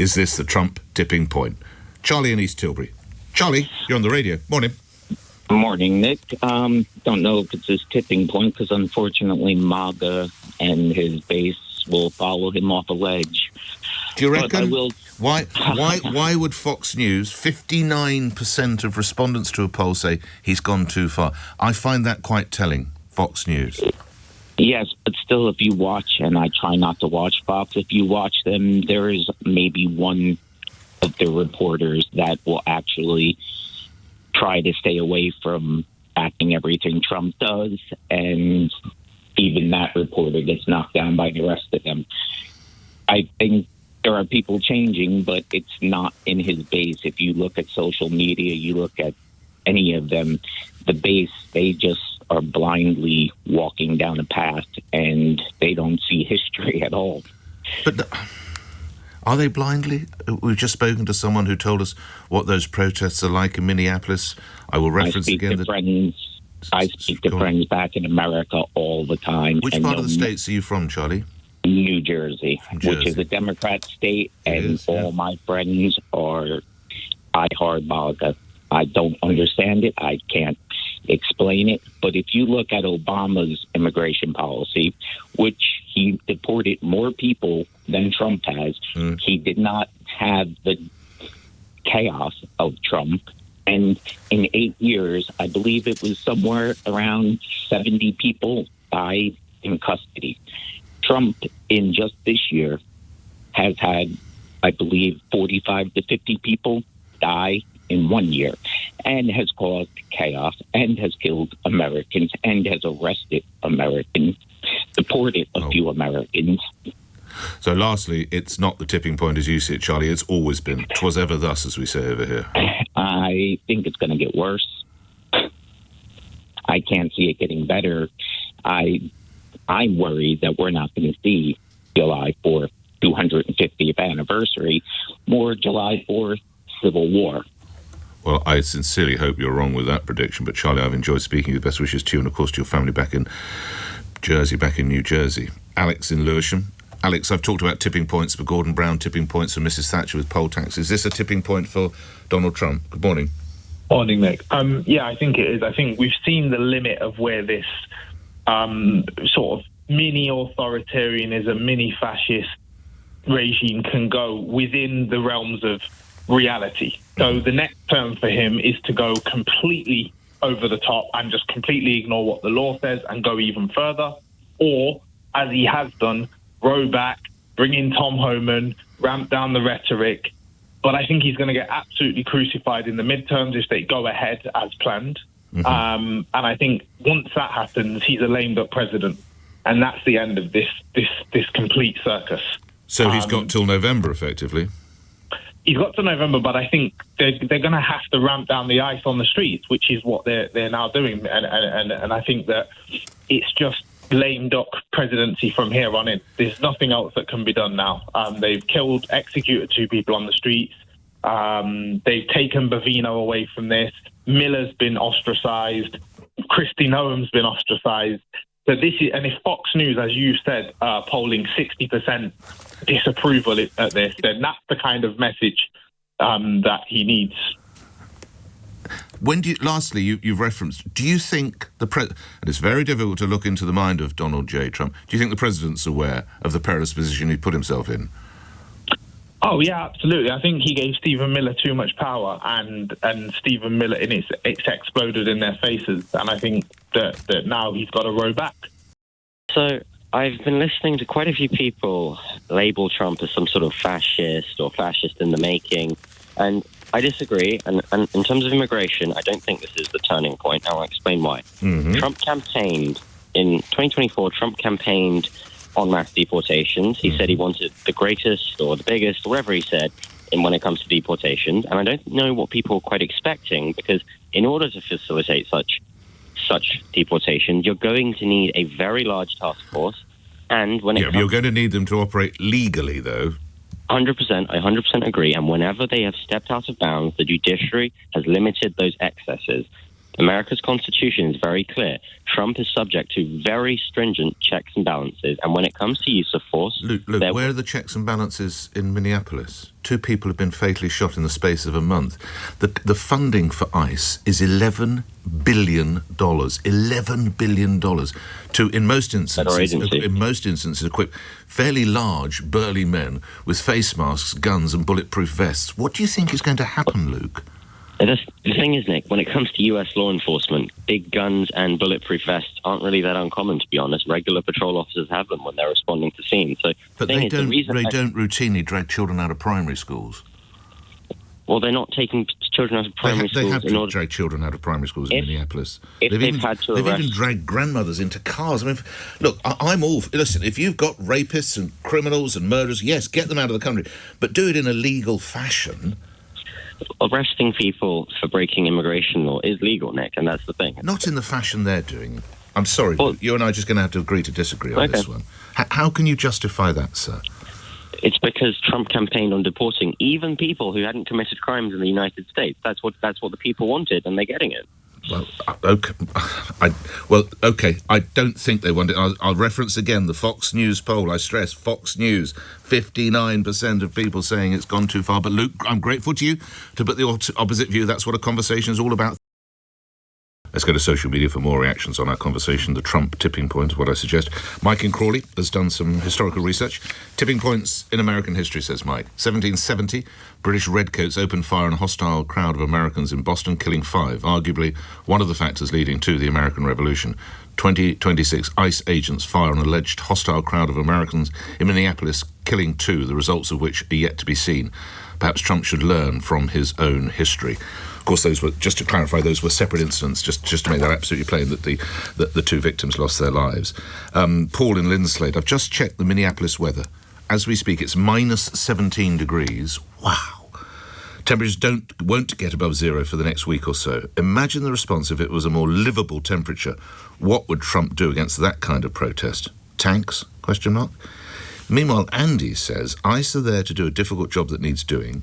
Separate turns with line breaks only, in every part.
Is this the Trump tipping point? Charlie in East Tilbury. Charlie, you're on the radio. Morning.
Morning, Nick. Don't know if it's his tipping point because unfortunately MAGA and his base will follow him off a ledge.
Do you reckon?
But I will...
Why would Fox News, 59% of respondents to a poll say he's gone too far? I find that quite telling, Fox News.
Yes, but still, if you watch, and I try not to watch Fox, if you watch them, there is maybe one of the reporters that will actually try to stay away from backing everything Trump does, and even that reporter gets knocked down by the rest of them. I think there are people changing, but it's not in his base. If you look at social media, you look at any of them, the base, they just are blindly walking down a path, and they don't see history at all.
But are they blindly? We've just spoken to someone who told us what those protests are like in Minneapolis. I will reference again.
I speak to friends back in America all the time.
Which part of the States are you from, Charlie?
New Jersey, which is a Democrat state, and all my friends are diehard MAGA. I don't understand it. I can't explain it. But if you look at Obama's immigration policy, which he deported more people than Trump has, he did not have the chaos of Trump. And in 8 years, I believe it was somewhere around 70 people died in custody. Trump, in just this year, has had, I believe, 45 to 50 people die in 1 year, and has caused chaos, and has killed Americans, and has arrested Americans, deported a few Americans.
So lastly, it's not the tipping point as you see it, Charlie. It's always been. 'Twas ever thus, as we say over here.
I think it's going to get worse. I can't see it getting better. I'm worried that we're not going to see July 4th, 250th anniversary, more July 4th Civil War.
Well, I sincerely hope you're wrong with that prediction, but Charlie, I've enjoyed speaking. Best wishes to you and, of course, to your family back in Jersey, back in New Jersey. Alex in Lewisham. Alex, I've talked about tipping points for Gordon Brown, tipping points for Mrs Thatcher with poll tax. Is this a tipping point for Donald Trump? Good morning.
Morning, Nick. Yeah, I think it is. I think we've seen the limit of where this sort of mini-authoritarianism, mini-fascist regime can go within the realms of reality. So the next term for him is to go completely over the top and just completely ignore what the law says and go even further, or, as he has done, row back, bring in Tom Homan, ramp down the rhetoric. But I think he's going to get absolutely crucified in the midterms if they go ahead as planned. And I think once that happens, he's a lame duck president, and that's the end of this complete circus.
So he's got till November, effectively.
He's got to November, but I think they're going to have to ramp down the ice on the streets, which is what they're now doing. And I think that it's just lame duck presidency from here on in. There's nothing else that can be done now. They've executed 2 people on the streets. They've taken Bavino away from this. Miller's been ostracized. Kristi Noem's been ostracized. So this is, and if Fox News, as you said, polling 60% disapproval at this, then that's the kind of message that he needs.
Lastly, you've referenced, do you think and it's very difficult to look into the mind of Donald J. Trump, do you think the president's aware of the perilous position he put himself in?
Oh, yeah, absolutely. I think he gave Stephen Miller too much power, and Stephen Miller, it's exploded in their faces. And I think that now he's got to row back.
So I've been listening to quite a few people label Trump as some sort of fascist or fascist in the making. And I disagree. And in terms of immigration, I don't think this is the turning point. I'll explain why. Trump campaigned in 2024. Trump campaigned on mass deportations. He said he wanted the greatest or the biggest, or whatever he said, when it comes to deportations. And I don't know what people are quite expecting, because in order to facilitate such deportations, you're going to need a very large task force. And when you're
going to need them to operate legally, though.
100%, I 100% agree. And whenever they have stepped out of bounds, the judiciary has limited those excesses. America's Constitution is very clear. Trump is subject to very stringent checks and balances, and when it comes to use of force...
Luke, where are the checks and balances in Minneapolis? 2 people have been fatally shot in the space of a month. The funding for ICE is $11 billion. $11 billion to, in most instances, equip fairly large, burly men with face masks, guns and bulletproof vests. What do you think is going to happen, Luke?
The thing is, Nick, when it comes to US law enforcement, big guns and bulletproof vests aren't really that uncommon, to be honest. Regular patrol officers have them when they're responding to scenes. So,
but they don't routinely drag children out of primary schools.
Well, they're not taking children out of primary schools.
They have to drag children out of primary schools in Minneapolis.
They've even
dragged grandmothers into cars. I mean, look, I'm all... Listen, if you've got rapists and criminals and murderers, yes, get them out of the country. But do it in a legal fashion.
Arresting people for breaking immigration law is legal, Nick, and that's the thing.
Not in the fashion they're doing. I'm sorry, but you and I are just going to have to agree to disagree on this one. How can you justify that, sir?
It's because Trump campaigned on deporting even people who hadn't committed crimes in the United States. That's what the people wanted, and they're getting it.
Well, okay. I don't think they want it. I'll reference again the Fox News poll. I stress Fox News. 59% of people saying it's gone too far. But Luke, I'm grateful to you to put the opposite view. That's what a conversation is all about. Let's go to social media for more reactions on our conversation. The Trump tipping point is what I suggest. Mike in Crawley has done some historical research. Tipping points in American history, says Mike. 1770, British redcoats opened fire on a hostile crowd of Americans in Boston, killing 5, arguably one of the factors leading to the American Revolution. 2026, ICE agents fire on an alleged hostile crowd of Americans in Minneapolis, killing 2, the results of which are yet to be seen. Perhaps Trump should learn from his own history. Of course, those were, just to clarify, those were separate incidents, just to make that absolutely plain, that the 2 victims lost their lives. Paul in Linslade, I've just checked the Minneapolis weather. As we speak, it's minus 17 degrees. Wow. Temperatures won't get above 0 for the next week or so. Imagine the response if it was a more livable temperature. What would Trump do against that kind of protest? Tanks? ? Meanwhile, Andy says, ICE are there to do a difficult job that needs doing.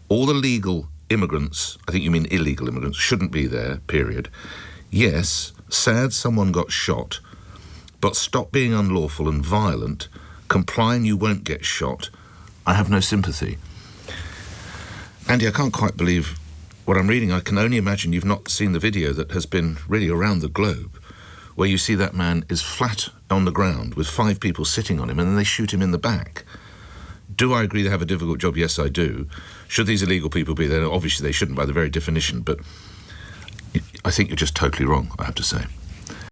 All the legal immigrants, I think you mean illegal immigrants, shouldn't be there, period. Yes, sad someone got shot, but stop being unlawful and violent, comply and you won't get shot. I have no sympathy. Andy, I can't quite believe what I'm reading. I can only imagine you've not seen the video that has been really around the globe, where you see that man is flat on the ground with 5 people sitting on him and then they shoot him in the back. Do I agree they have a difficult job? Yes, I do. Should these illegal people be there? Obviously they shouldn't by the very definition, but I think you're just totally wrong, I have to say.